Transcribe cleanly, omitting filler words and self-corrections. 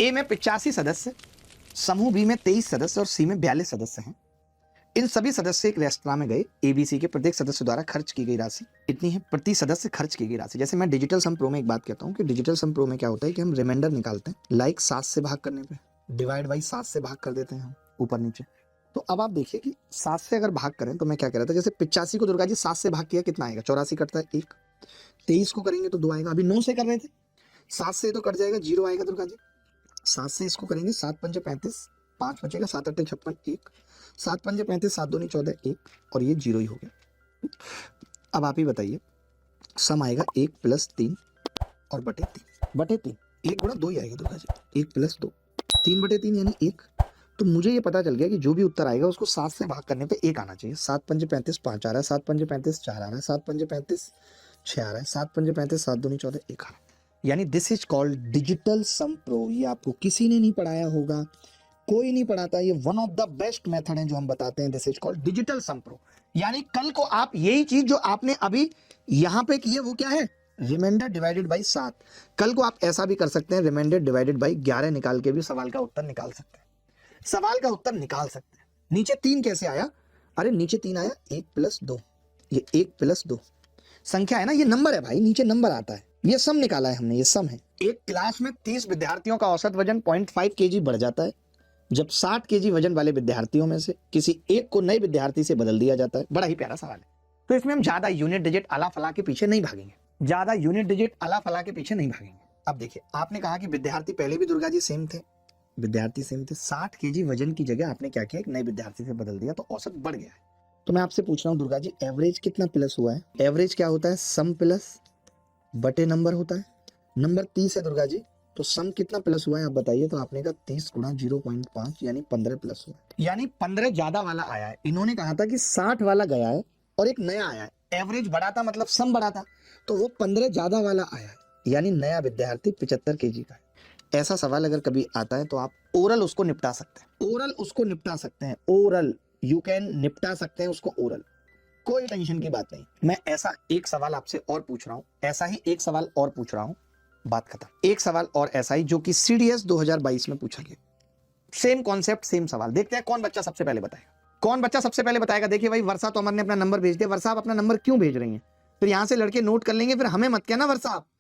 ए में 85 सदस्य, समूह बी में 23 सदस्य और सी में 42 सदस्य हैं। इन सभी सदस्य एक रेस्तरां में गए। एबीसी के प्रत्येक सदस्य द्वारा खर्च की गई राशि इतनी है। प्रति सदस्य खर्च की गई राशि, जैसे मैं डिजिटल सम प्रो में एक बात कहता हूँ कि डिजिटल सम प्रो में क्या होता है कि हम रिमाइंडर निकालते हैं, लाइक 7 से भाग करने पे डिवाइड बाई 7 से भाग कर देते हैं हम ऊपर नीचे। तो अब आप देखिए कि 7 से अगर भाग करें तो मैं क्या कह रहा था, जैसे 85 को दुर्गा जी 7 से भाग किया कितना आएगा, 84 कटता है 1, 23 को करेंगे तो 2 आएगा। अभी 9 से कर रहे थे, 7 से तो कट जाएगा, 0 आएगा दुर्गा जी। 7 से इसको करेंगे, 7 पंजे 35, 5 बचेगा, 7 अट्ठे 56, 1, 7 पंजे 35, 7 दूनी 14, 1 और ये 0 ही हो गया। अब आप ही बताइए, सम आएगा 1 प्लस 3 और बटे 3, 1 गुणा 2 ही आएगा दुर्गा जी, 1 प्लस 2, 3 बटे 3 यानी 1। तो मुझे ये पता चल गया कि जो भी उत्तर आएगा उसको 7 से भाग करने पे 1 आना चाहिए। 7 पंजे 35, 5 आ रहा है, 7 पंजे 35, 4 आ रहा है, 7 पंजे 35, 6 आ रहा है, 7 पंजे 35, 7 दूनी 14, 1 आ रहा है। यानी this is called digital sum pro. ये आपको किसी ने नहीं पढ़ाया होगा, कोई नहीं पढ़ाता, ये one of the best method है जो हम बताते हैं। This is called digital sum pro. यानी कल को आप यही चीज जो आपने अभी यहां पे की है वो क्या है, रिमाइंडर डिवाइडेड बाई 7। कल को आप ऐसा भी कर सकते हैं, रिमाइंडर डिवाइडेड बाई 11 निकाल के भी सवाल का उत्तर निकाल सकते हैं, सवाल का उत्तर निकाल सकते हैं। नीचे 3 कैसे आया, अरे नीचे 3 आया, 1 प्लस 2, ये 1 प्लस 2 संख्या है ना, ये नंबर है भाई, नीचे नंबर आता है, ये सम निकाला है हमने, ये सम है। एक क्लास में 30 विद्यार्थियों का औसत वजन 0.5 केजी बढ़ जाता है जब 60 केजी वजन वाले विद्यार्थियों में से किसी एक को नए विद्यार्थी से बदल दिया जाता है। बड़ा ही प्यारा सवाल है। तो इसमें हम ज्यादा यूनिट डिजिट अला फला के पीछे नहीं भागेंगे, ज्यादा यूनिट डिजिट अला फला के पीछे नहीं भागेंगे। अब देखिए, आपने कहा कि विद्यार्थी पहले भी दुर्गा जी सेम थे, विद्यार्थी सेम थे, 60 केजी वजन की जगह आपने क्या किया, एक नए विद्यार्थी से बदल दिया, तो औसत बढ़ गया है। तो मैं आपसे पूछ रहा हूँ दुर्गा जी, एवरेज कितना प्लस हुआ है? एवरेज क्या होता है, सम प्लस बटे नंबर होता है। नंबर 30 है दुर्गा जी, तो सम कितना प्लस हुआ है आप बताइए। तो आपने कहा 30 गुणा 0.5 यानी 15 प्लस हुआ, यानी 15 ज्यादा वाला आया है। इन्होंने कहा था कि 60 वाला गया है और एक नया आया है, एवरेज बढ़ा था मतलब सम बढ़ा था, तो वो 15 ज्यादा वाला आया है, यानी नया विद्यार्थी 75 केजी का है। ऐसा सवाल अगर कभी आता है तो आप ओरल उसको निपटा सकते हैं, ओरल उसको निपटा सकते हैं, ओरल यू कैन निपटा सकते हैं उसको ओरल, कोई टेंशन की बात नहीं। मैं ऐसा एक सवाल आपसे और पूछ रहा हूं, ऐसा ही एक सवाल और पूछ रहा हूं, बात खत्म। एक सवाल और ऐसा ही जो कि सीडीएस 2022 में पूछा गया, सेम कॉन्सेप्ट सेम सवाल। देखते हैं कौन बच्चा सबसे पहले बताएगा, कौन बच्चा सबसे पहले बताएगा। देखिए भाई, वर्षा तो अमर ने अपना नंबर भेज दिया। वर्षा आप अपना नंबर क्यों भेज रही हैं, फिर यहां से लड़के नोट कर लेंगे, फिर हमें मत कहना वर्षा आप